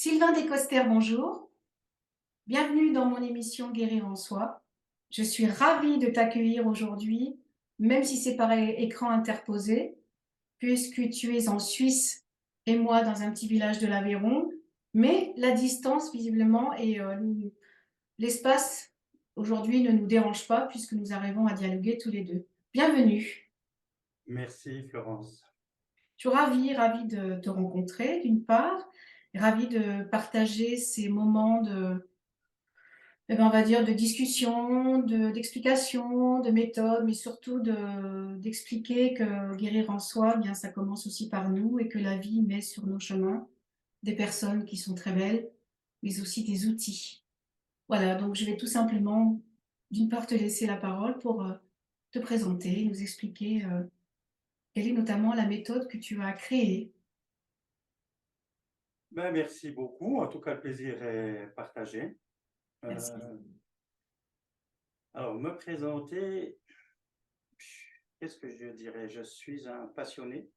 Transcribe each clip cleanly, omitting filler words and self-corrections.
Sylvain Descoster, bonjour. Bienvenue dans mon émission Guérir en soi. Je suis ravie de t'accueillir aujourd'hui, même si c'est par écran interposé, puisque tu es en Suisse et moi dans un petit village de l'Aveyron. Mais la distance, visiblement, et l'espace aujourd'hui ne nous dérange pas puisque nous arrivons à dialoguer tous les deux. Bienvenue. Merci Florence. Je suis ravie de te rencontrer, d'une part, et ravie de partager ces moments on va dire de discussion, d'explication, de méthode, mais surtout d'expliquer que guérir en soi, bien, ça commence aussi par nous et que la vie met sur nos chemins des personnes qui sont très belles, mais aussi des outils. Voilà, donc je vais tout simplement, d'une part, te laisser la parole pour te présenter, nous expliquer quelle est notamment la méthode que tu as créée. Merci beaucoup. En tout cas, le plaisir est partagé. Merci. Euh, alors, me présenter, qu'est-ce que je dirais? Je suis un passionné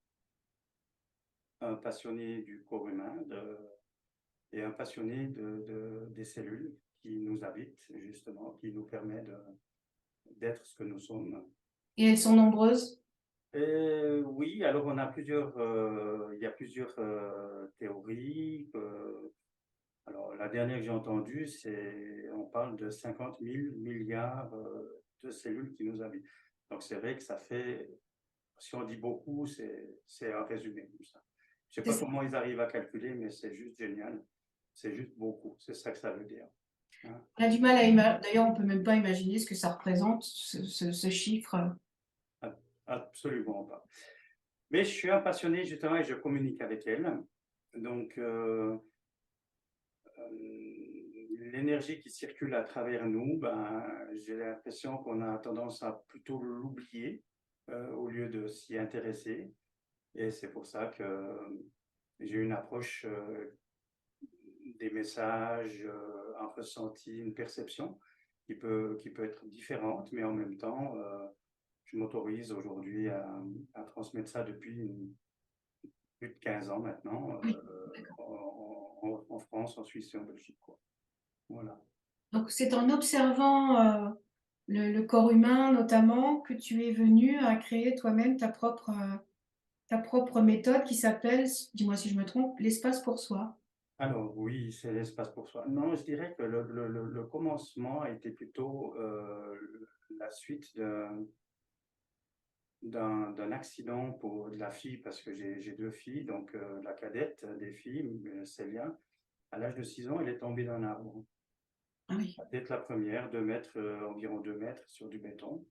du corps humain et un passionné des cellules qui nous habitent, justement, qui nous permet d'être ce que nous sommes. Et elles sont nombreuses? Oui, alors il y a plusieurs théories. Alors, la dernière que j'ai entendue, on parle de 50 000 milliards de cellules qui nous habitent. Donc, c'est vrai que ça fait, si on dit beaucoup, c'est un résumé comme ça. Je ne sais C'est pas ça. comment ils arrivent à calculer, mais c'est juste génial. C'est juste beaucoup. C'est ça que ça veut dire. Hein. On a du mal à imaginer, d'ailleurs, on peut même pas imaginer ce que ça représente, ce chiffre. Absolument pas. Mais je suis un passionné, justement, et je communique avec elle. Donc, l'énergie qui circule à travers nous, j'ai l'impression qu'on a tendance à plutôt l'oublier au lieu de s'y intéresser. Et c'est pour ça que j'ai une approche des messages, un ressenti, une perception qui peut être différente, mais en même temps, je m'autorise aujourd'hui à transmettre ça depuis plus de 15 ans maintenant, Oui, d'accord. en France, en Suisse et en Belgique, quoi. Voilà. Donc, c'est en observant le corps humain, notamment, que tu es venu à créer toi-même ta propre méthode qui s'appelle, dis-moi si je me trompe, l'espace pour soi. Alors oui, c'est l'espace pour soi. Non, je dirais que le commencement a été plutôt la suite d'un accident pour de la fille, parce que j'ai deux filles, donc la cadette des filles, Célia, à l'âge de 6 ans, elle est tombée d'un arbre. Ah oui, Dès la première, 2 mètres, environ 2 mètres sur du béton.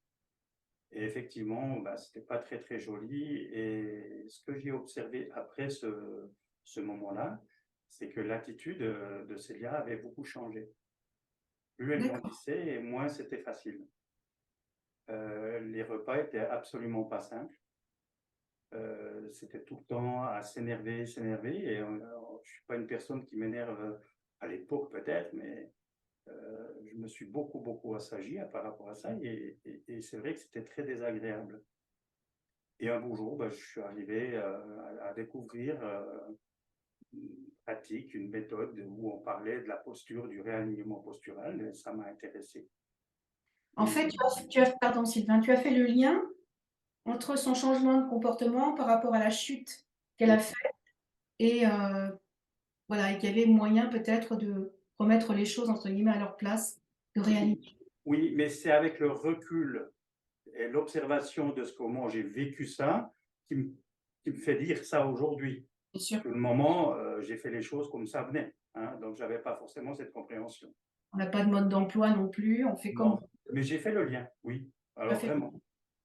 Et effectivement, c'était pas très très joli. Et ce que j'ai observé après ce moment-là, c'est que l'attitude de Célia avait beaucoup changé. Plus elle d'accord. grandissait, et moins c'était facile. Les repas étaient absolument pas simples. C'était tout le temps à s'énerver, s'énerver. Et je suis pas une personne qui m'énerve à l'époque peut-être, mais je me suis beaucoup assagi par rapport à ça. Et c'est vrai que c'était très désagréable. Et un beau jour, je suis arrivé à découvrir une pratique, une méthode où on parlait de la posture, du réalignement postural, et ça m'a intéressé. En Et fait, pardon Sylvain, tu as fait le lien entre son changement de comportement par rapport à la chute qu'elle a oui, faite et voilà, et qu'il y avait moyen peut-être de remettre les choses entre guillemets à leur place, de oui, réaligner. oui, mais c'est avec le recul et l'observation de comment j'ai vécu ça qui me, qui me fait dire ça aujourd'hui. Bien sûr. Sur le moment, j'ai fait les choses comme ça venait, hein, donc je n'avais pas forcément cette compréhension. On n'a pas de mode d'emploi non plus, on fait comme Non, mais j'ai fait le lien, oui, tu as alors fait. vraiment.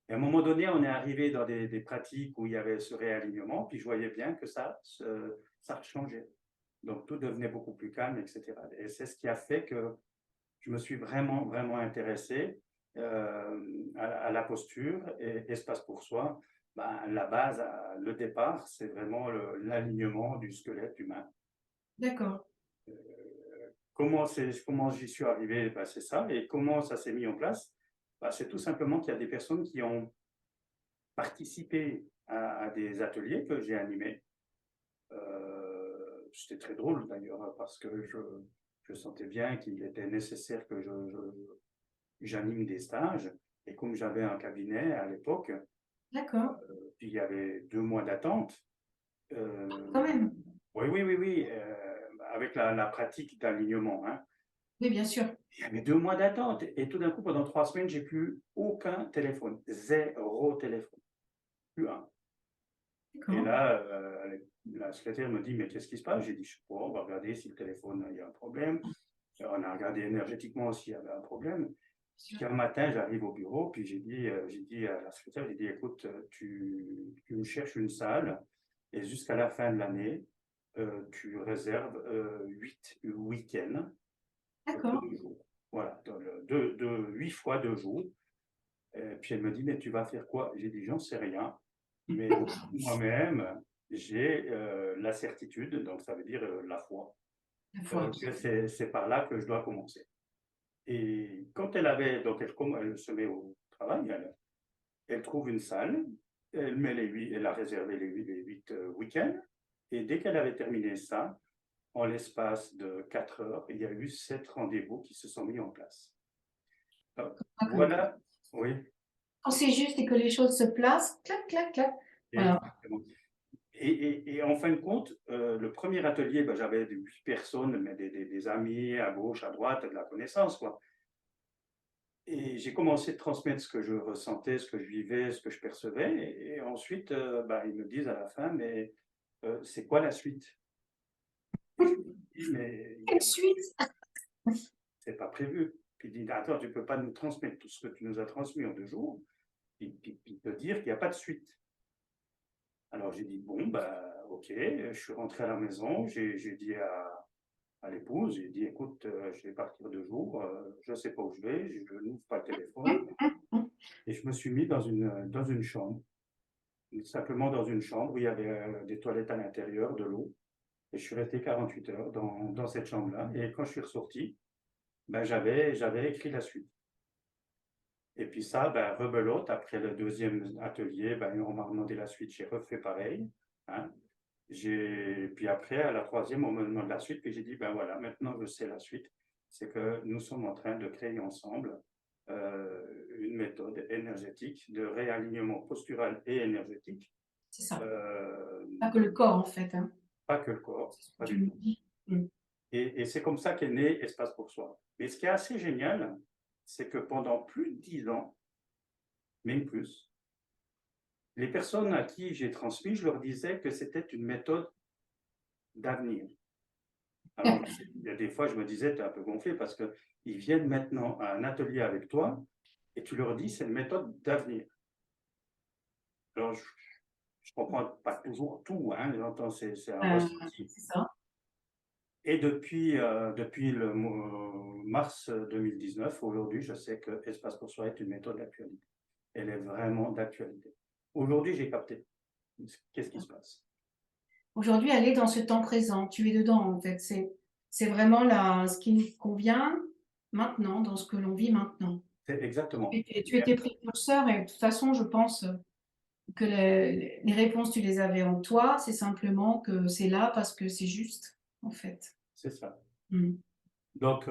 Et à un moment donné, on est arrivé dans des pratiques où il y avait ce réalignement, puis je voyais bien que ça changeait. Donc tout devenait beaucoup plus calme, etc. Et c'est ce qui a fait que je me suis vraiment intéressé à la posture et espace pour soi. La base, le départ, c'est vraiment l'alignement du squelette humain. D'accord. Comment j'y suis arrivé? C'est ça. Et comment ça s'est mis en place? C'est tout simplement qu'il y a des personnes qui ont participé à des ateliers que j'ai animés c'était très drôle d'ailleurs, hein, parce que je sentais bien qu'il était nécessaire que j'anime des stages. Et comme j'avais un cabinet à l'époque, D'accord, puis il y avait 2 mois d'attente. euh, quand même. oui, oui, oui, oui, avec la pratique d'alignement, hein. Oui, bien sûr. Il y avait 2 mois d'attente. Et tout d'un coup, pendant 3 semaines, j'ai plus aucun téléphone. Zéro téléphone. Plus un. Et D'accord. là, la secrétaire me dit, mais qu'est-ce qui se passe? J'ai dit, je sais pas, on va regarder si le téléphone, il y a un problème. On a regardé énergétiquement s'il y avait un problème. Bien sûr. Puis un matin, j'arrive au bureau, puis j'ai dit à la secrétaire, j'ai dit, écoute, tu me cherches une salle, et jusqu'à la fin de l'année, tu réserves 8 week-ends de D'accord. 2 jours. Voilà, 8 fois 2 jours. Et puis elle me dit, mais tu vas faire quoi? J'ai dit, j'en sais rien, mais moi-même, j'ai la certitude, donc ça veut dire la foi, La foi. que c'est par là que je dois commencer. Et quand donc elle se met au travail, elle trouve une salle, elle a réservé les 8 week-ends, et dès qu'elle avait terminé ça, en l'espace de 4 heures, il y a eu 7 rendez-vous qui se sont mis en place. D'accord. Voilà, oui, Quand c'est juste et que les choses se placent, clac, clac, clac. Voilà. exactement. Et en fin de compte, le premier atelier, ben, j'avais 8 personnes, mais des amis à gauche, à droite, de la connaissance, quoi. Et j'ai commencé de transmettre ce que je ressentais, ce que je vivais, ce que je percevais. Et ensuite, ben, ils me disent à la fin, mais c'est quoi la suite? Et je dis, mais Quelle suite? c'est pas prévu. Puis il dit, attends, tu ne peux pas nous transmettre tout ce que tu nous as transmis en 2 jours, puis te dire qu'il n'y a pas de suite. Alors j'ai dit, bon, bah, ok, je suis rentré à la maison, j'ai dit à l'épouse, j'ai dit, écoute, je vais partir 2 jours, je ne sais pas où je vais, je n'ouvre pas le téléphone. Et je me suis mis dans une chambre, simplement dans une chambre où il y avait des toilettes à l'intérieur, de l'eau. Et je suis resté 48 heures dans cette chambre-là. Et quand je suis ressorti, ben, j'avais écrit la suite. Et puis ça, ben, rebelote, après le deuxième atelier, ben, on m'a demandé la suite, j'ai refait pareil, hein. Puis après, à la troisième, on me demande la suite, puis j'ai dit, ben voilà, maintenant je sais la suite. C'est que nous sommes en train de créer ensemble une méthode énergétique de réalignement postural et énergétique. C'est ça. euh, Pas que le corps, en fait, hein. Pas que le corps, C'est ce que pas tu du me tout. dis. Mm. Et c'est comme ça qu'est né Espace pour soi. Mais ce qui est assez génial, c'est que pendant plus de 10 ans, même plus, les personnes à qui j'ai transmis, je leur disais que c'était une méthode d'avenir. Alors, il y a des fois, je me disais, tu es un peu gonflé parce qu'ils viennent maintenant à un atelier avec toi et tu leur dis, c'est une méthode d'avenir. Alors, je ne comprends pas toujours tout, hein, j'entends, c'est un ressenti. C'est ça. Et depuis le mars 2019, aujourd'hui, je sais que Espace pour soi est une méthode d'actualité. Elle est vraiment d'actualité. Aujourd'hui, j'ai capté. Qu'est-ce qui se passe? Aujourd'hui, elle est dans ce temps présent. Tu es dedans, en fait. C'est vraiment ce qui nous convient maintenant, dans ce que l'on vit maintenant. C'est exactement. Tu étais précurseur et de toute façon, je pense que les réponses, tu les avais en toi. C'est simplement que c'est là parce que c'est juste, en fait. C'est ça. Mm. Donc,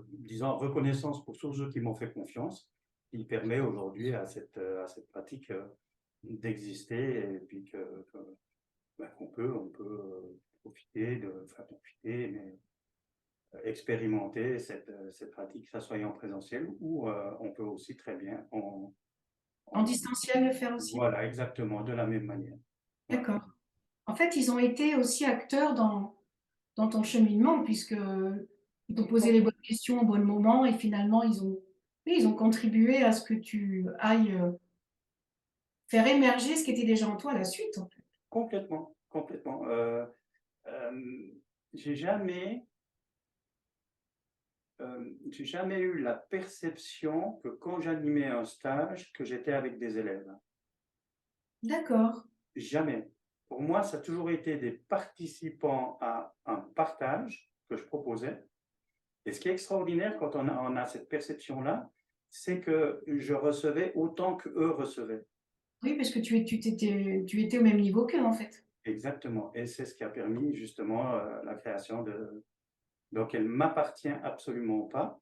disons, reconnaissance pour tous ceux qui m'ont fait confiance, qui permet aujourd'hui à cette pratique d'exister et puis ben, on peut profiter, enfin profiter, mais expérimenter cette pratique, que ça soit en présentiel ou on peut aussi très bien En en- distanciel, le faire aussi? voilà, exactement, de la même manière. Voilà. D'accord. En fait, ils ont été aussi acteurs dans ton cheminement, puisque ils t'ont posé les bonnes questions au bon moment et finalement, oui, ils ont contribué à ce que tu ailles faire émerger ce qui était déjà en toi à la suite, en fait. Complètement, complètement. Euh, j'ai jamais, j'ai jamais eu la perception que quand j'animais un stage, que j'étais avec des élèves. D'accord. Jamais. Pour moi, ça a toujours été des participants à un partage que je proposais. Et ce qui est extraordinaire quand on a cette perception-là, c'est que je recevais autant qu'eux recevaient. Oui, parce que tu étais au même niveau qu'eux, en fait. exactement. Et c'est ce qui a permis justement la création de... Donc, elle ne m'appartient absolument pas.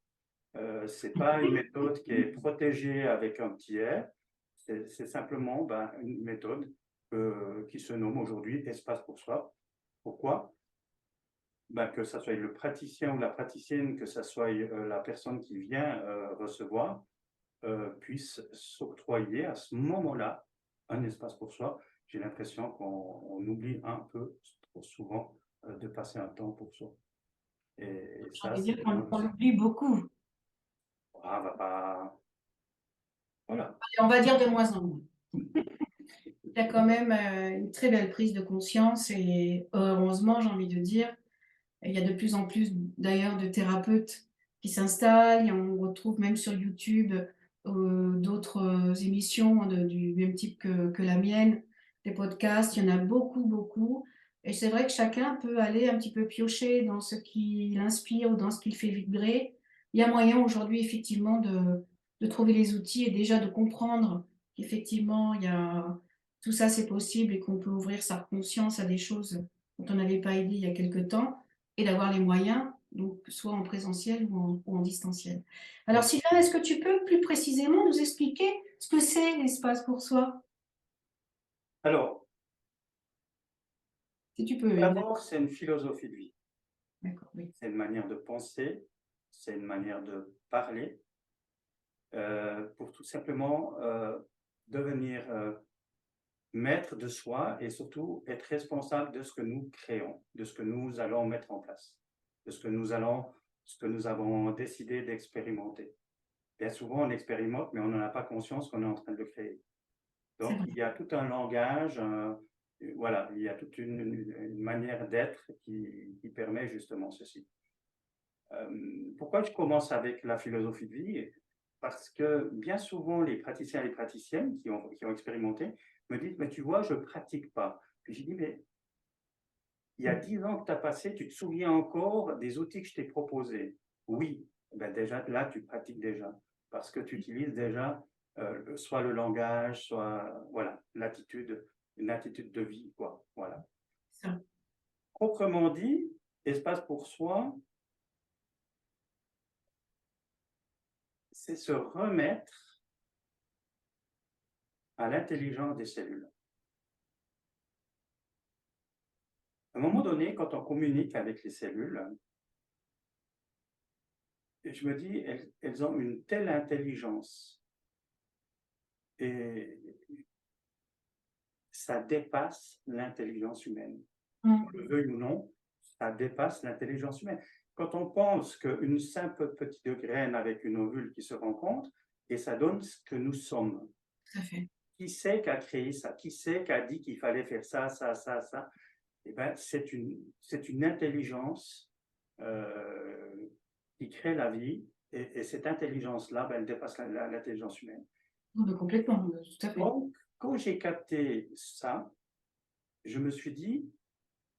Ce n'est pas une méthode qui est protégée avec un petit R. C'est simplement une méthode qui se nomme aujourd'hui espace pour soi. Pourquoi? Que ce soit le praticien ou la praticienne, que ce soit la personne qui vient recevoir, puisse s'octroyer à ce moment-là un espace pour soi. J'ai l'impression qu'on oublie un peu trop souvent de passer un temps pour soi. Et J'ai ça, envie de c'est dire qu'on vraiment... on l'oublie beaucoup. Ah, va pas... Voilà. Et on va dire de moins en moins. Il y a quand même une très belle prise de conscience et heureusement, j'ai envie de dire, il y a de plus en plus d'ailleurs de thérapeutes qui s'installent et on retrouve même sur YouTube d'autres émissions du même type que la mienne, des podcasts, il y en a beaucoup, beaucoup. Et c'est vrai que chacun peut aller un petit peu piocher dans ce qui l'inspire ou dans ce qui le fait vibrer. Il y a moyen aujourd'hui effectivement de trouver les outils et déjà de comprendre qu'effectivement il y a, tout ça c'est possible et qu'on peut ouvrir sa conscience à des choses dont on n'avait pas idée il y a quelque temps et d'avoir les moyens, donc soit en présentiel ou en distanciel. Alors Sylvain, est-ce que tu peux plus précisément nous expliquer ce que c'est l'espace pour soi? Alors, Si tu peux, évidemment. d'abord, c'est une philosophie de vie. D'accord, oui. C'est une manière de penser, c'est une manière de parler, pour tout simplement devenir maître de soi et surtout être responsable de ce que nous créons, de ce que nous allons mettre en place, de ce que nous avons décidé d'expérimenter. Bien souvent, on expérimente, mais on n'en a pas conscience qu'on est en train de le créer. C'est Donc, vrai. il y a tout un langage, voilà, il y a toute une manière d'être qui permet justement ceci. Pourquoi je commence avec la philosophie de vie? Parce que bien souvent, les praticiens et les praticiennes qui ont expérimenté me disent, mais tu vois, je ne pratique pas. Puis j'ai dit, mais il y a 10 ans que tu as passé, tu te souviens encore des outils que je t'ai proposés? Oui, ben déjà là, tu pratiques déjà, parce que tu utilises déjà soit le langage, soit voilà, l'attitude, une attitude de vie, quoi. Voilà. Ça. Proprement dit, espace pour soi, c'est se remettre à l'intelligence des cellules. À un moment donné, quand on communique avec les cellules, je me dis, elles ont une telle intelligence et ça dépasse l'intelligence humaine. Qu'on le veuille ou non, ça dépasse l'intelligence humaine. Quand on pense qu'une simple petite graine avec une ovule qui se rencontre, et ça donne ce que nous sommes. Tout à fait. Qui c'est qui a créé ça? Qui c'est qui a dit qu'il fallait faire ça, ça, ça, ça? Eh ben, c'est une intelligence qui crée la vie, et cette intelligence-là, ben, elle dépasse l'intelligence humaine. Non, mais complètement, tout à fait. Donc, quand j'ai capté ça, je me suis dit,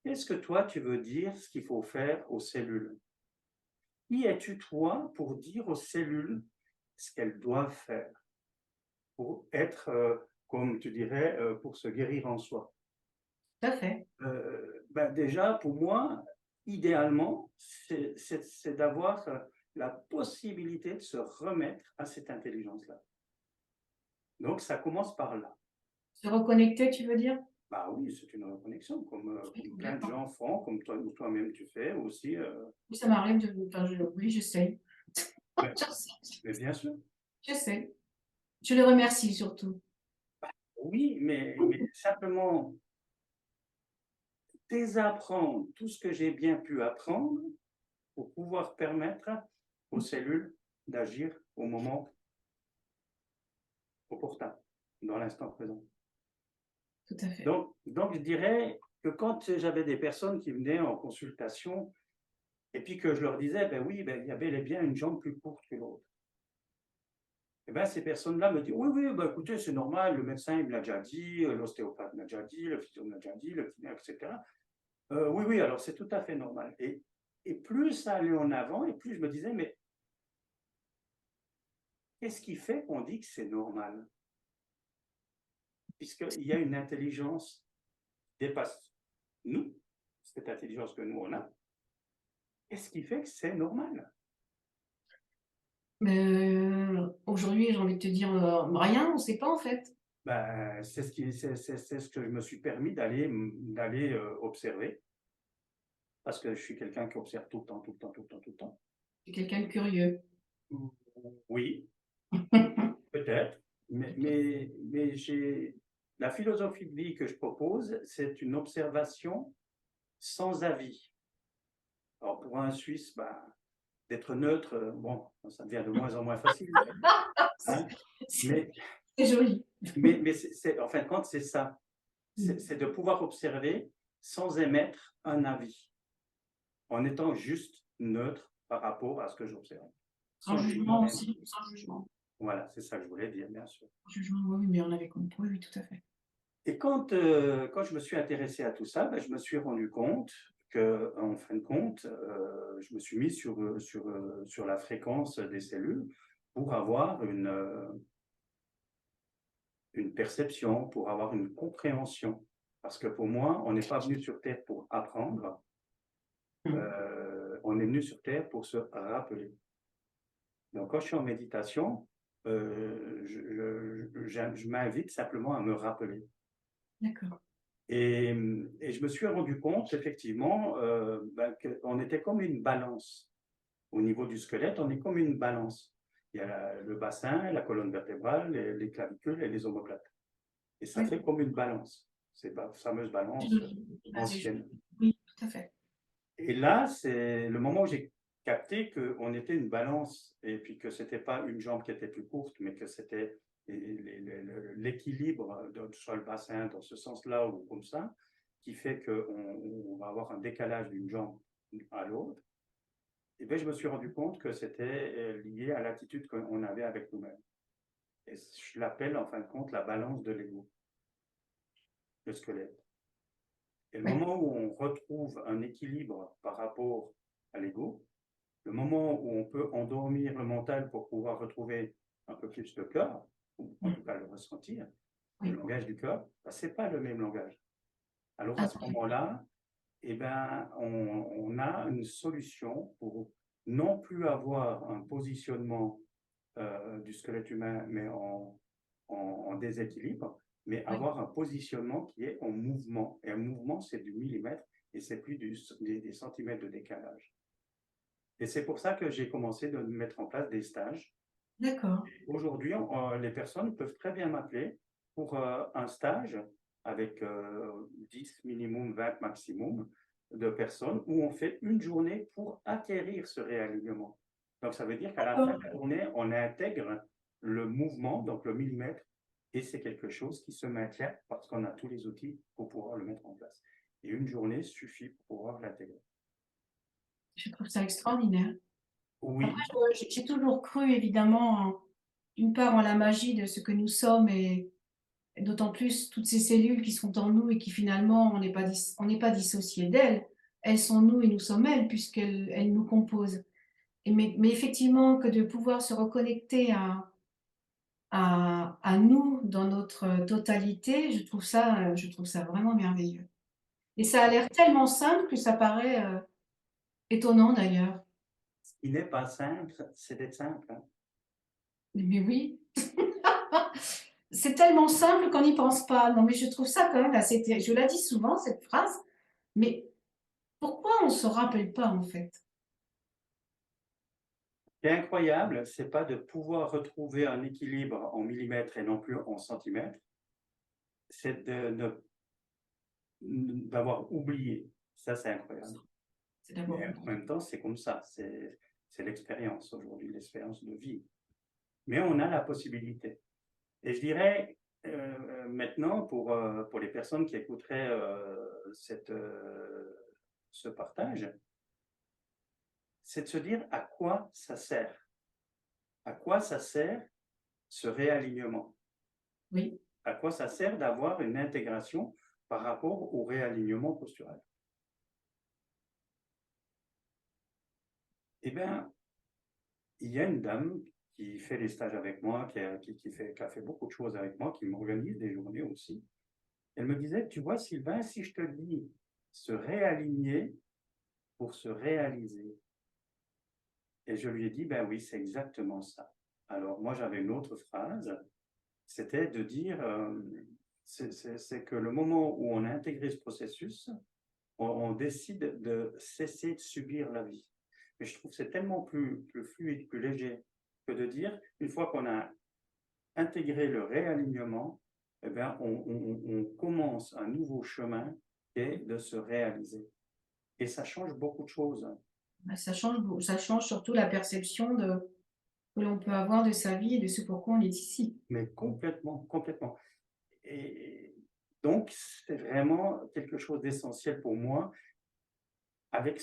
qu'est-ce que toi, tu veux dire ce qu'il faut faire aux cellules? Qui es-tu, toi, pour dire aux cellules ce qu'elles doivent faire pour être, comme tu dirais, pour se guérir en soi? Tout à fait. Déjà, pour moi, idéalement, c'est d'avoir la possibilité de se remettre à cette intelligence-là. Donc, ça commence par là. Se reconnecter, tu veux dire? Bah oui, c'est une reconnexion, Oui, comme plein de complètement. gens font, comme toi ou toi-même tu fais aussi. Oui, ça m'arrive de, enfin, oui, j'essaie. Mais, mais bien sûr, J'essaie. Je le remercie surtout. oui, mais simplement désapprendre tout ce que j'ai bien pu apprendre pour pouvoir permettre aux cellules d'agir au moment opportun, dans l'instant présent. Tout à fait. Donc, je dirais que quand j'avais des personnes qui venaient en consultation et puis que je leur disais, ben oui, ben, il y avait bel et bien une jambe plus courte que l'autre. Et ben, ces personnes-là me disent, oui, oui, ben, écoutez, c'est normal, le médecin il me l'a déjà dit, l'ostéopathe me l'a déjà dit, le physio me l'a déjà dit, le kiné, etc. Oui, oui, alors c'est tout à fait normal. Et plus ça allait en avant, et plus je me disais, mais qu'est-ce qui fait qu'on dit que c'est normal? Puisqu'il y a une intelligence qui dépasse nous, cette intelligence que nous, on a, qu'est-ce qui fait que c'est normal? Aujourd'hui, j'ai envie de te dire, rien, on ne sait pas en fait. Ben, c'est ce que je me suis permis d'aller observer, parce que je suis quelqu'un qui observe tout le temps, tout le temps, tout le temps, tout le temps. C'est quelqu'un de curieux. Oui, peut-être, mais la philosophie de vie que je propose, c'est une observation sans avis. Alors, pour un Suisse, ben, d'être neutre, bon, ça devient de moins en moins facile, hein, C'est mais, c'est joli. en fin de compte, c'est ça. Mmh. C'est de pouvoir observer sans émettre un avis, en étant juste neutre par rapport à ce que j'observe, Sans sans jugement jugement. aussi, sans jugement. Voilà, c'est ça que je voulais dire, bien sûr. Sans jugement, oui, oui, mais on avait compris, oui, oui, tout à fait. Et quand je me suis intéressé à tout ça, ben, je me suis rendu compte que, en fin de compte, je me suis mis sur la fréquence des cellules pour avoir une perception, pour avoir une compréhension. Parce que pour moi, on n'est pas venu sur Terre pour apprendre, Mmh. on est venu sur Terre pour se rappeler. Donc, quand je suis en méditation, je m'invite simplement à me rappeler. D'accord. Et je me suis rendu compte, effectivement, ben, qu'on était comme une balance. Au niveau du squelette, on est comme une balance. Il y a le bassin, la colonne vertébrale, les clavicules et les omoplates. Et ça Oui, fait comme une balance. C'est la fameuse c'est balance joli. Ah, c'est joli. ancienne. Oui, tout à fait. Et là, c'est le moment où j'ai capté qu'on était une balance et puis que c'était pas une jambe qui était plus courte, mais que c'était l'équilibre sur le bassin dans ce sens-là ou comme ça, qui fait qu'on va avoir un décalage d'une jambe à l'autre. Et bien, je me suis rendu compte que c'était lié à l'attitude qu'on avait avec nous-mêmes. Et je l'appelle en fin de compte la balance de l'ego, le squelette. Et le Oui. moment où on retrouve un équilibre par rapport à l'ego, le moment où on peut endormir le mental pour pouvoir retrouver un peu plus le cœur, ou en Mmh. tout cas le ressentir, le Oui. langage du cœur, ben, ce n'est pas le même langage. Alors à Ah ce non, moment-là, eh ben, on a une solution pour non plus avoir un positionnement du squelette humain, mais en déséquilibre, mais oui. avoir un positionnement qui est en mouvement. Et un mouvement, c'est du millimètre et c'est plus des centimètres de décalage. Et c'est pour ça que j'ai commencé de mettre en place des stages. D'accord. Aujourd'hui, les personnes peuvent très bien m'appeler pour un stage avec 10 minimum, 20 maximum de personnes où on fait une journée pour acquérir ce réalignement. Donc, ça veut dire qu'à la fin de D'accord. la journée, on intègre le mouvement, donc le millimètre, et c'est quelque chose qui se maintient parce qu'on a tous les outils pour pouvoir le mettre en place. Et une journée suffit pour pouvoir l'intégrer. Je trouve ça extraordinaire. Après, Oui, j'ai toujours cru évidemment, d'une part en la magie de ce que nous sommes et d'autant plus toutes ces cellules qui sont en nous et qui finalement on n'est pas dissociés d'elles. Elles sont nous et nous sommes elles puisqu'elles nous composent. Mais effectivement que de pouvoir se reconnecter à nous dans notre totalité, je trouve ça vraiment merveilleux. Et ça a l'air tellement simple que ça paraît, étonnant d'ailleurs. il n'est pas simple, c'est d'être simple, hein. Mais oui, c'est tellement simple qu'on n'y pense pas. Non mais je trouve ça quand même assez terri je la dis souvent cette phrase, mais pourquoi on se rappelle pas en fait? Ce qui est incroyable, c'est pas de pouvoir retrouver un équilibre en millimètres et non plus en centimètres, c'est d'avoir oublié. Ça, c'est incroyable. C'est d'abord Mais en oublier. même temps, c'est comme ça, c'est l'expérience aujourd'hui, l'expérience de vie. Mais on a la possibilité. Et je dirais maintenant, pour les personnes qui écouteraient ce partage, c'est de se dire à quoi ça sert. À quoi ça sert ce réalignement? Oui, À quoi ça sert d'avoir une intégration par rapport au réalignement postural? Eh bien, il y a une dame qui fait des stages avec moi, qui a fait beaucoup de choses avec moi, qui m'organise des journées aussi. Elle me disait, tu vois, Sylvain, si je te dis se réaligner pour se réaliser. Et je lui ai dit, ben oui, c'est exactement ça. Alors moi, j'avais une autre phrase, c'était de dire, c'est que le moment où on a intégré ce processus, on décide de cesser de subir la vie. Mais je trouve que c'est tellement plus fluide, plus léger que de dire, une fois qu'on a intégré le réalignement, eh bien, on commence un nouveau chemin qui est de se réaliser. Et ça change beaucoup de choses. Bah, ça change surtout la perception que l'on peut avoir de sa vie et de ce pourquoi on est ici. Mais complètement, complètement. Et donc, c'est vraiment quelque chose d'essentiel pour moi. Avec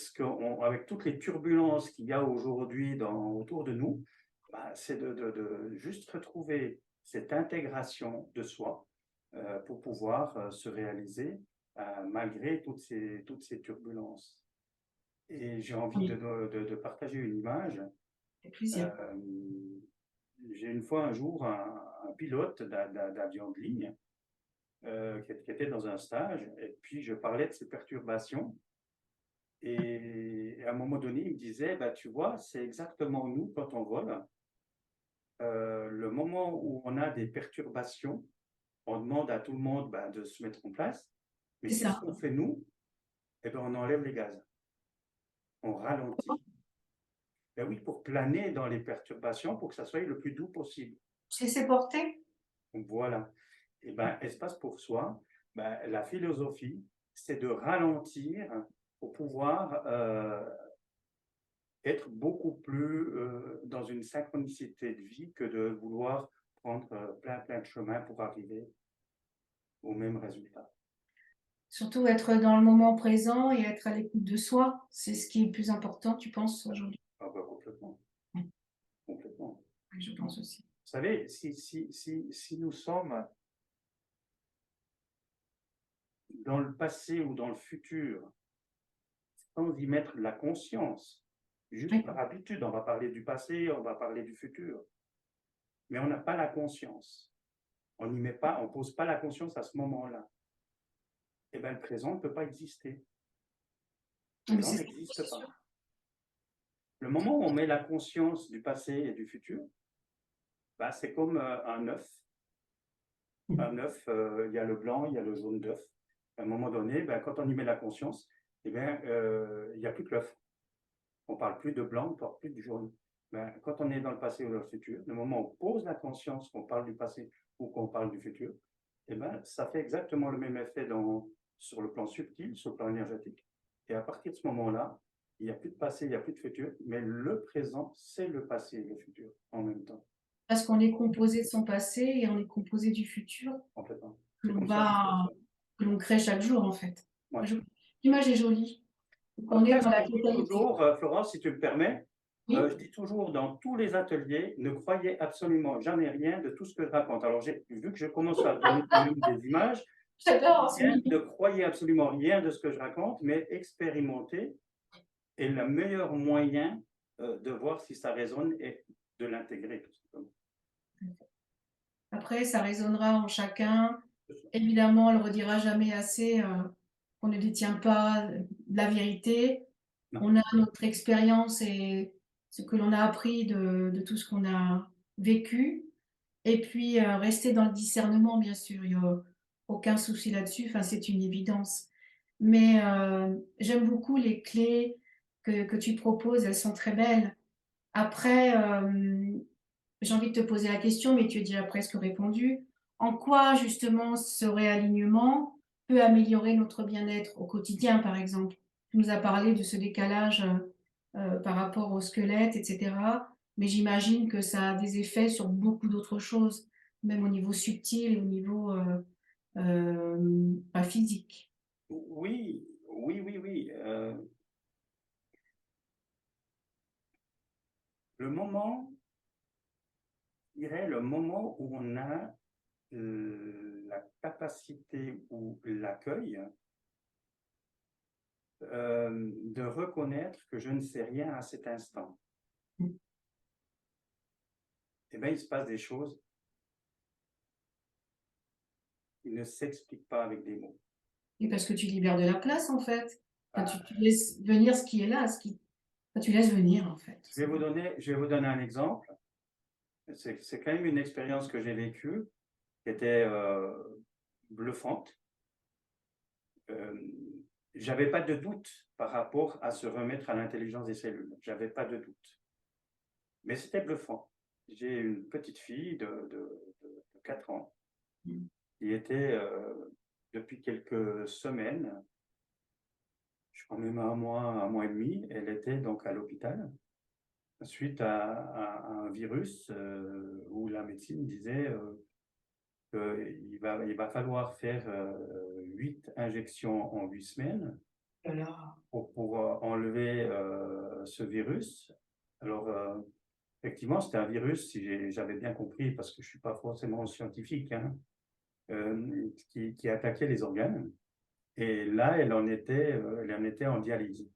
toutes les turbulences qu'il y a aujourd'hui autour de nous, bah, c'est de juste retrouver cette intégration de soi pour pouvoir se réaliser malgré toutes ces turbulences. Et j'ai envie Oui, de partager une image. avec plaisir. Euh, j'ai une fois un jour un pilote d'avion de ligne qui était dans un stage, et puis je parlais de ses perturbations. Et à un moment donné, il me disait, bah, tu vois, c'est exactement nous quand on vole. Le moment où on a des perturbations, on demande à tout le monde bah, de se mettre en place. Mais C'est qu'est-ce ça. qu'on fait nous? Eh bien, on enlève les gaz, on ralentit. Ben oui, pour planer dans les perturbations, pour que ça soit le plus doux possible. Se laisser porter? Donc voilà. Et ben, espace pour soi, ben, la philosophie, c'est de ralentir pour pouvoir être beaucoup plus dans une synchronicité de vie que de vouloir prendre plein de chemins pour arriver au même résultat. Surtout être dans le moment présent et être à l'écoute de soi. C'est ce qui est le plus important, tu penses, aujourd'hui? Ah bah, complètement, Oui, complètement. je pense aussi. Vous savez, si nous sommes dans le passé ou dans le futur, sans y mettre de la conscience, juste Oui, par habitude, on va parler du passé, on va parler du futur, mais on n'a pas la conscience. On n'y met pas, on pose pas la conscience à ce moment-là. Et bien, le présent ne peut pas exister. Le mais présent n'existe c'est sûr. pas. Le moment où on met la conscience du passé et du futur, bah, c'est comme un œuf. Un œuf, il y a le blanc, il y a le jaune d'œuf. À un moment donné, bah, quand on y met la conscience, eh bien, il n'y a plus que l'œuf. On ne parle plus de blanc, on ne parle plus du jaune. Ben, quand on est dans le passé ou dans le futur, le moment où on pose la conscience qu'on parle du passé ou qu'on parle du futur, eh ben, ça fait exactement le même effet sur le plan subtil, sur le plan énergétique. Et à partir de ce moment-là, il n'y a plus de passé, il n'y a plus de futur, mais le présent, c'est le passé et le futur en même temps, Parce qu'on est composé de son passé et on est composé du futur complètement. que C'est l'on comme ça qu'il faut le va, faire. que l'on crée chaque jour, en fait. Ouais. L'image est jolie. Donc, on est Après, dans ce la que je dis totalité. toujours, Florence, si tu me permets, Oui, je dis toujours dans tous les ateliers, ne croyez absolument jamais rien de tout ce que je raconte. Alors, vu que je commence à donner quand même des images, je j'adore, dis c'est bien, mignon. ne croyez absolument rien de ce que je raconte, mais expérimentez est le meilleur moyen de voir si ça résonne et de l'intégrer, tout simplement. Après, ça résonnera en chacun. Évidemment, on ne le redira jamais assez, qu'on ne détient pas la vérité. Non. On a notre expérience et ce que l'on a appris de tout ce qu'on a vécu. Et puis, rester dans le discernement, bien sûr, il y a aucun souci là-dessus, enfin, c'est une évidence. Mais, j'aime beaucoup les clés que tu proposes, elles sont très belles. Après, j'ai envie de te poser la question, mais tu as déjà presque répondu. En quoi, justement, ce réalignement peut améliorer notre bien-être au quotidien, par exemple? Tu nous as parlé de ce décalage, par rapport au squelette et cetera, mais j'imagine que ça a des effets sur beaucoup d'autres choses, même au niveau subtil et au niveau, pas physique. Oui, oui, oui, oui. Le moment, je dirais, le moment où on a la capacité ou l'accueil de reconnaître que je ne sais rien à cet instant. Mmh. Eh bien, il se passe des choses qui ne s'expliquent pas avec des mots. Et parce que tu libères de la place, en fait. Enfin, Ah, tu laisses venir ce qui est là, enfin, tu laisses venir, en fait, tout simplement. je vais vous donner un exemple. C'est quand même une expérience que j'ai vécue qui était bluffante. Euh, J'avais pas de doute par rapport à se remettre à l'intelligence des cellules. J'avais pas de doute. Mais c'était bluffant. J'ai une petite fille de 4 ans Mmh. qui était, depuis quelques semaines, je crois même un mois et demi, elle était donc à l'hôpital suite à un virus où la médecine disait il va falloir faire 8 injections en 8 semaines Alors, pour enlever ce virus. Alors, effectivement, c'était un virus, si j'avais bien compris, parce que je ne suis pas forcément scientifique, hein, qui attaquait les organes. Et là, elle en était en dialyse.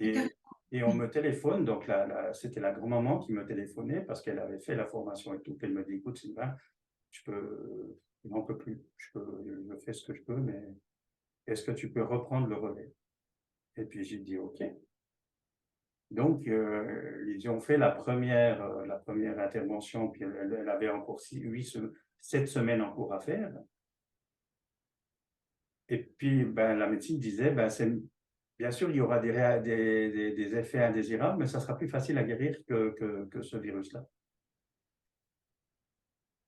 ah, Et, carrément, et on oui. me téléphone, donc c'était la grand-maman qui me téléphonait parce qu'elle avait fait la formation et tout. Puis elle me dit, écoute, Sylvain, je n'en peux plus. Je fais ce que je peux, mais est-ce que tu peux reprendre le relais? Et puis j'ai dit, OK. Donc, ils ont fait la première intervention, puis elle avait encore 7 semaines en cours à faire. Et puis, ben, la médecine disait, ben, bien sûr, il y aura des effets indésirables, mais ça sera plus facile à guérir que ce virus-là.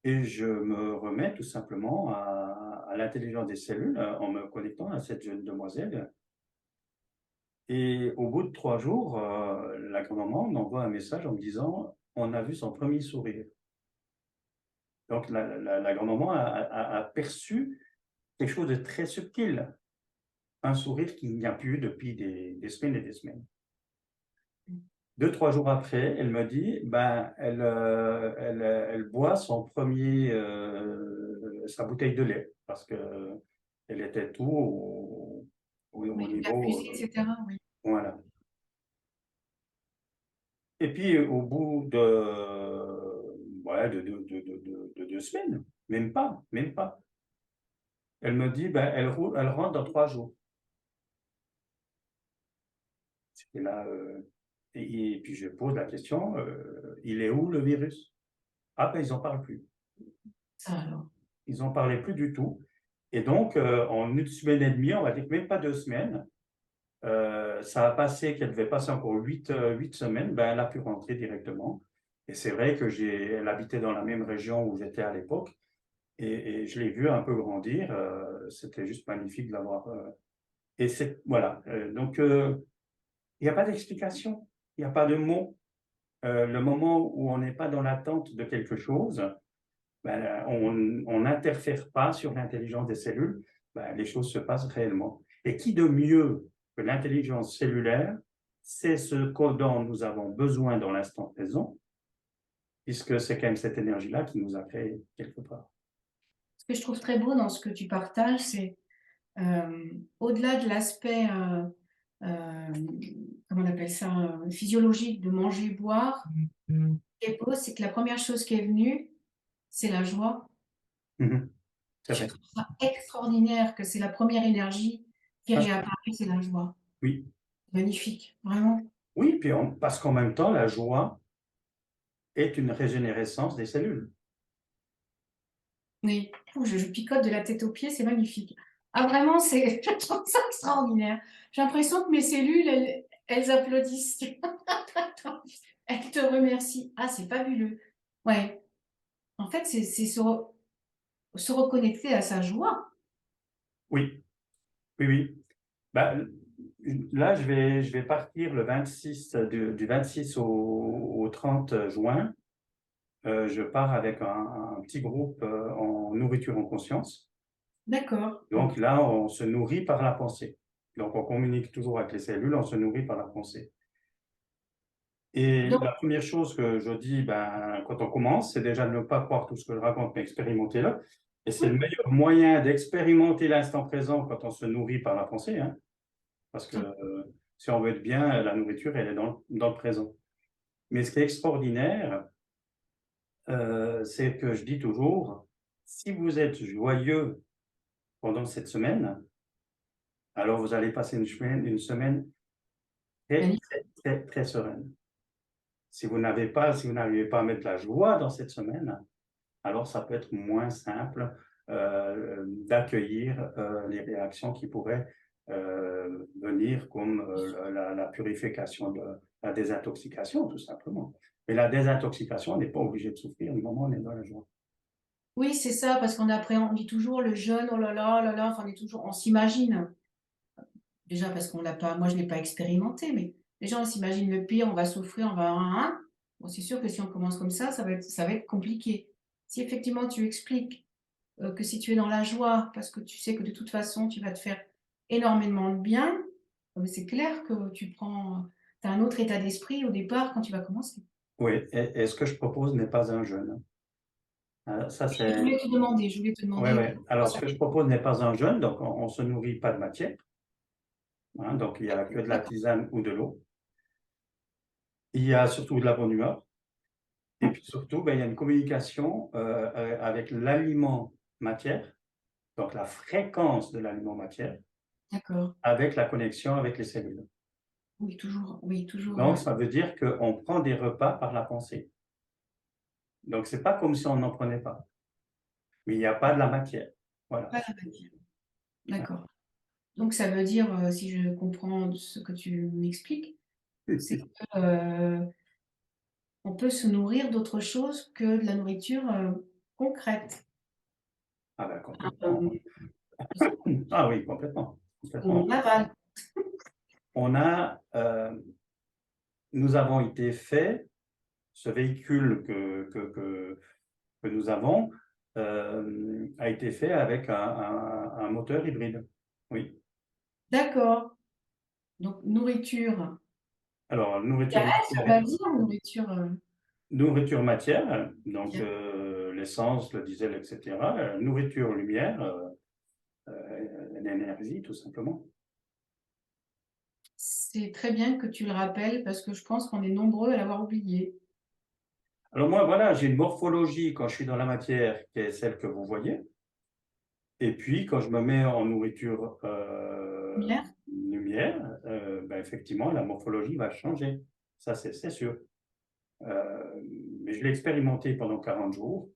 Et je me remets tout simplement à l'intelligence des cellules en me connectant à cette jeune demoiselle. Et au bout de 3 jours, la grand-maman m'envoie un message en me disant, on a vu son premier sourire. Donc, la grand-maman a perçu quelque chose de très subtil, un sourire qu'il n'y a plus depuis des semaines et des semaines. 2, 3 jours après, elle me dit, ben, elle boit sa bouteille de lait parce que elle était tout au Oui, niveau, perfusée, et cetera, oui. voilà. Et puis, au bout ouais, de 2 semaines, même pas, elle me dit, ben, elle rentre dans 3 jours. C'était là, et puis je pose la question, il est où le virus? Ah ben, ils n'en parlent plus. Ça alors. Ils n'en parlaient plus du tout. Et donc, en 1 semaine et demie, on va dire même pas 2 semaines, ça a passé qu'elle devait passer encore 8 semaines, ben, elle a pu rentrer directement. Et c'est vrai que elle habitait dans la même région où j'étais à l'époque, et je l'ai vue un peu grandir. C'était juste magnifique de l'avoir. Et c'est, voilà. Donc, il n'y a pas d'explication, il n'y a pas de mots. Le moment où on n'est pas dans l'attente de quelque chose, ben, on n'interfère pas sur l'intelligence des cellules, ben, les choses se passent réellement. Et qui de mieux que l'intelligence cellulaire, c'est ce dont nous avons besoin dans l'instant présent, puisque c'est quand même cette énergie-là qui nous a créés quelque part. Ce que je trouve très beau dans ce que tu partages, c'est, au-delà de l'aspect, comment on appelle ça? Physiologique de manger, boire. Ce qui est beau, c'est que la première chose qui est venue, c'est la joie. Mhm. C'est Je vrai. trouve ça extraordinaire que c'est la première énergie qui Ah, réapparaît, c'est la joie. oui, Magnifique, vraiment. oui, puis parce qu'en même temps, la joie est une régénérescence des cellules. Oui, je picote de la tête aux pieds, c'est magnifique. Ah vraiment, je trouve ça extraordinaire. J'ai l'impression que mes cellules, elles applaudissent. Elles te remercient. Ah, c'est fabuleux. Ouais. En fait, c'est se reconnecter à sa joie. Oui, oui, oui. Bah, là, je vais partir le 26, du 26 au 30 juin. Je pars avec un petit groupe en nourriture en conscience. D'accord. Donc là, on se nourrit par la pensée. Donc on communique toujours avec les cellules, on se nourrit par la pensée. Et Donc, la première chose que je dis ben, quand on commence, c'est déjà de ne pas croire tout ce que je raconte, mais expérimenter-le. Et c'est le oui, meilleur moyen d'expérimenter l'instant présent quand on se nourrit par la pensée, hein, parce que si on veut être bien, la nourriture, elle est dans le présent. Mais ce qui est extraordinaire, c'est que je dis toujours, si vous êtes joyeux pendant cette semaine, alors vous allez passer une semaine très, magnifique. très, très, très sereine. Si vous n'arrivez pas à mettre la joie dans cette semaine, alors ça peut être moins simple d'accueillir les réactions qui pourraient venir comme la purification, la désintoxication, tout simplement. Mais la désintoxication, on n'est pas obligé de souffrir du moment où on est dans la joie. Oui, c'est ça, parce qu'on appréhende toujours le jeûne, oh là là, enfin, on s'imagine. Déjà parce qu'on l'a pas moi je l'ai pas expérimenté, mais déjà on s'imagine le pire, on va souffrir, on va hein. Bon, c'est sûr que si on commence comme ça va être compliqué. Si effectivement tu expliques, que si tu es dans la joie, parce que tu sais que de toute façon tu vas te faire énormément de bien, mais c'est clair que tu as un autre état d'esprit au départ quand tu vas commencer. Oui, et ce que je propose n'est pas un jeûne. Ça, c'est. Je voulais te Oui, demander, oui. Alors, ce que je propose n'est pas un jeûne, donc on ne se nourrit pas de matière. Hein, donc, il n'y a que de la d'accord, tisane ou de l'eau. Il y a surtout de la bonne humeur. Et puis surtout, ben, il y a une communication avec l'aliment matière, donc la fréquence de l'aliment matière, d'accord. avec la connexion avec les cellules. Oui, toujours, Donc, ça veut dire qu'on prend des repas par la pensée. Donc, c'est pas comme si on n'en prenait pas, mais il n'y a pas de la matière. Voilà. pas la matière. D'accord. Donc ça veut dire, si je comprends ce que tu m'expliques, c'est que, on peut se nourrir d'autre chose que de la nourriture, concrète. Ah ben complètement. Hem, Ah oui, complètement. Complètement. qu'on avale. On a, nous avons été faits, ce véhicule que nous avons a été fait avec un moteur hybride. Oui. D'accord, donc nourriture Alors, nourriture terrestre, on matière, va dire, nourriture, nourriture matière, donc bien. l'essence, le diesel, etc. Nourriture lumière, l'énergie, tout simplement. C'est très bien que tu le rappelles parce que je pense qu'on est nombreux à l'avoir oublié. Alors moi, voilà, j'ai une morphologie quand je suis dans la matière qui est celle que vous voyez. Et puis, quand je me mets en nourriture Lumière? lumière, ben, effectivement, la morphologie va changer. Ça, c'est sûr. Euh, mais je l'ai expérimenté pendant 40 jours.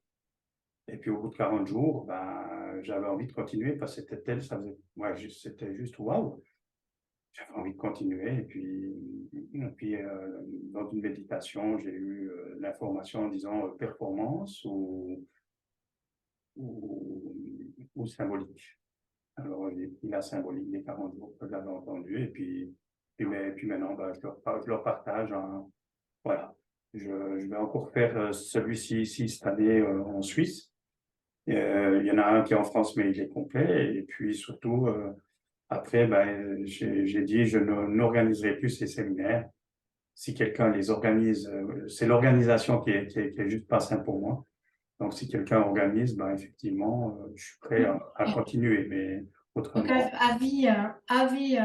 Et puis, au bout de 40 jours, ben, j'avais envie de continuer parce que c'était tel, ça faisait, ouais, c'était juste waouh. J'avais envie de continuer. Et puis dans une méditation, j'ai eu l'information en disant performance ou, ou symbolique. Alors, j'ai pris la symbolique des 40 jours que j'avais entendu, et puis maintenant, ben, je leur partage. Voilà. Je vais encore faire celui-ci ici cette année en Suisse. Il y en a un qui est en France, mais il est complet. Et puis surtout, après, ben, j'ai dit, je n'organiserai plus ces séminaires. Si quelqu'un les organise, c'est l'organisation qui est juste pas simple pour moi. Donc, si quelqu'un organise, ben, effectivement, je suis prêt à continuer, mais Donc autrement. avis,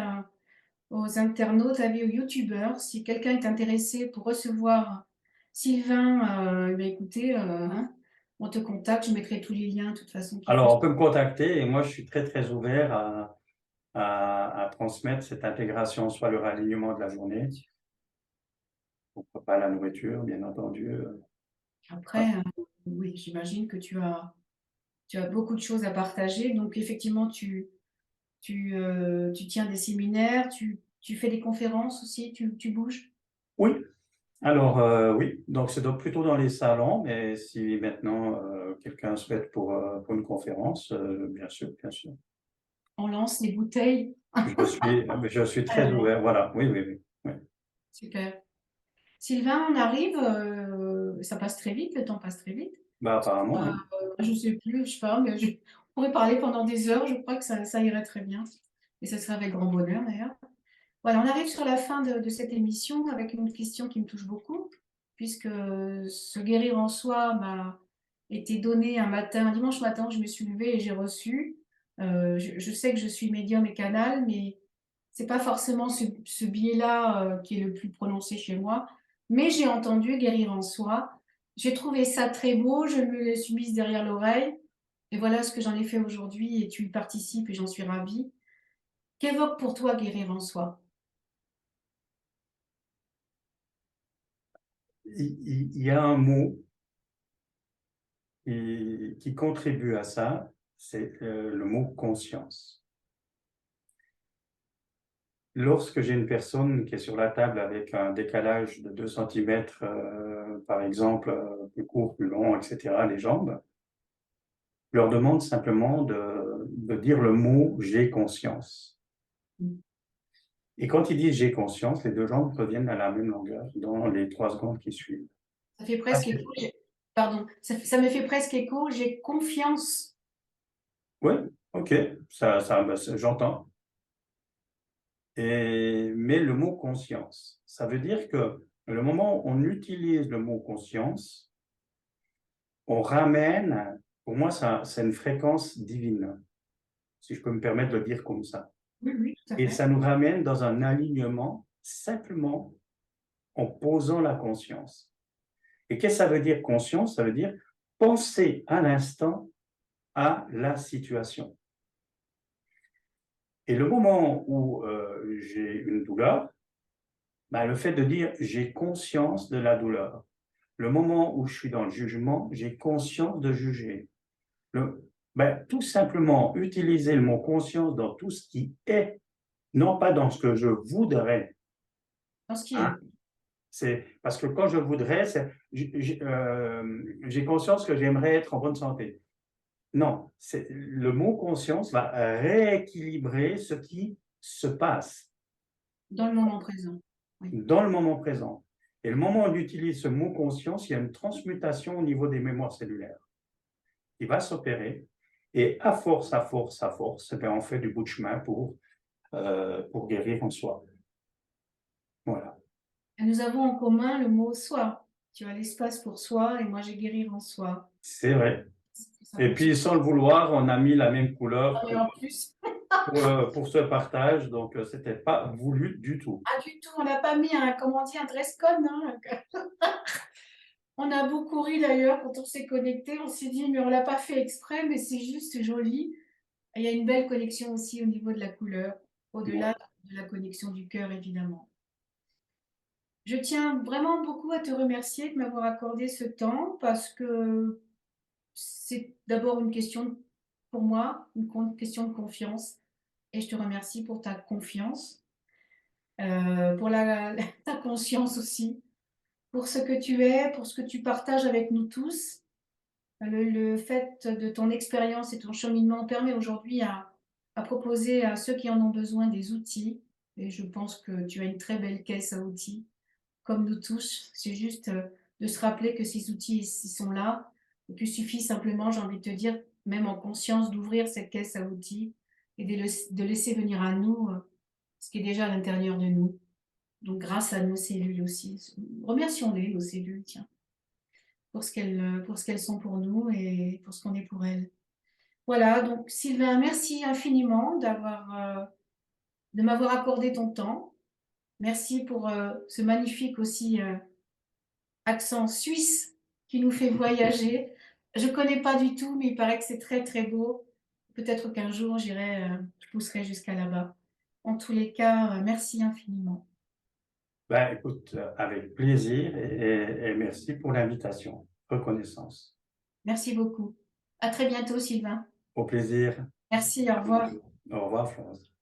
aux internautes, avis aux youtubeurs, si quelqu'un est intéressé pour recevoir Sylvain, eh bien écoutez, hein, on te contacte, je mettrai tous les liens de toute façon qu'il faut. Alors, on peut me contacter et moi, je suis très, très ouvert à transmettre cette intégration, soit le réalignement de la journée, pourquoi pas la nourriture, bien entendu. Après, oui, j'imagine que tu as beaucoup de choses à partager. Donc effectivement, tu tiens des séminaires, tu fais des conférences aussi, tu bouges? Oui, alors oui, donc c'est donc plutôt dans les salons, mais si maintenant quelqu'un souhaite pour une conférence, bien sûr, bien sûr. On lance des bouteilles? Je suis très ouvert, voilà, oui, oui, oui. Oui. Super. Sylvain, on arrive, ça passe très vite, le temps passe très vite. Bah, apparemment, oui. Je sais plus, je sais pas, mais on pourrait parler pendant des heures, je crois que ça irait très bien et ça serait avec grand bonheur d'ailleurs. Voilà, on arrive sur la fin de cette émission avec une question qui me touche beaucoup, puisque ce guérir en soi m'a été donné un dimanche matin, je me suis levée et j'ai reçu. Je sais que je suis médium et canal, mais c'est pas forcément ce biais-là, qui est le plus prononcé chez moi. Mais j'ai entendu guérir en soi. J'ai trouvé ça très beau, je me le suis mise derrière l'oreille et voilà ce que j'en ai fait aujourd'hui et tu y participes et j'en suis ravie. Qu'évoque pour toi guérir en soi? Il y a un mot qui contribue à ça, c'est le mot conscience. Lorsque j'ai une personne qui est sur la table avec un décalage de 2 centimètres, par exemple, plus court, plus long, etc., les jambes, je leur demande simplement de dire le mot «j'ai conscience». Mmh. Et quand ils disent «j'ai conscience», les 2 jambes reviennent à la même longueur dans les 3 secondes qui suivent. Ça fait Ah, presque c'est écho, pardon, ça me fait presque écho, j'ai confiance. oui, OK, ça, bah, j'entends. Mais le mot conscience, ça veut dire que le moment où on utilise le mot conscience, on ramène, pour moi, ça, c'est une fréquence divine, si je peux me permettre de le dire comme ça. Oui, oui, tout à Et fait. ça nous ramène dans un alignement simplement en posant la conscience. Et qu'est-ce que ça veut dire conscience? Ça veut dire penser à l'instant à la situation. Et le moment où j'ai une douleur, bah, le fait de dire j'ai conscience de la douleur. Le moment où je suis dans le jugement, j'ai conscience de juger. Tout simplement utiliser le mot conscience dans tout ce qui est, non pas dans ce que je voudrais. Dans ce qui Hein. est. C'est parce que quand je voudrais, j'ai conscience que j'aimerais être en bonne santé. Non, le mot conscience va rééquilibrer ce qui se passe Dans le moment présent. Oui. dans le moment présent. Et le moment où on utilise ce mot conscience, il y a une transmutation au niveau des mémoires cellulaires qui va s'opérer. Et à force, à force, à force, eh bien, on fait du bout de chemin pour guérir en soi. Voilà. Et nous avons en commun le mot soi. Tu as l'espace pour soi et moi j'ai guérir en soi. C'est vrai. Ça Et puis, fonctionne. sans le vouloir, on a mis la même couleur Et en plus, pour ce partage. Donc, ce n'était pas voulu du tout. pas du tout, on n'a pas mis un, comment on dit, un dress code, hein. On a beaucoup ri d'ailleurs quand on s'est connecté. On s'est dit, mais on l'a pas fait exprès, mais c'est juste joli. Et il y a une belle connexion aussi au niveau de la couleur, Bon. au-delà de la connexion du cœur, évidemment. Je tiens vraiment beaucoup à te remercier de m'avoir accordé ce temps parce que c'est d'abord une question pour moi, question de confiance. Et je te remercie pour ta confiance, pour ta conscience aussi, pour ce que tu es, pour ce que tu partages avec nous tous. Le fait de ton expérience et ton cheminement permet aujourd'hui à proposer à ceux qui en ont besoin des outils. Et je pense que tu as une très belle caisse à outils, comme nous tous. C'est juste de se rappeler que ces outils, ils sont là. Et qu'il suffit simplement, j'ai envie de te dire, même en conscience, d'ouvrir cette caisse à outils et de laisser venir à nous ce qui est déjà à l'intérieur de nous. Donc grâce à nos cellules aussi. Remercions-les, nos cellules, tiens, pour ce qu'elles sont pour nous et pour ce qu'on est pour elles. Voilà, donc Sylvain, merci infiniment de m'avoir accordé ton temps. Merci pour ce magnifique aussi accent suisse qui nous fait voyager. Je connais pas du tout, mais il paraît que c'est très très beau. Peut-être qu'un jour j'irai, je pousserai jusqu'à là-bas. En tous les cas, merci infiniment. Ben, écoute, avec plaisir et merci pour l'invitation. Reconnaissance. Merci beaucoup. À très bientôt, Sylvain. Au plaisir. Merci, au revoir. Au revoir, Florence.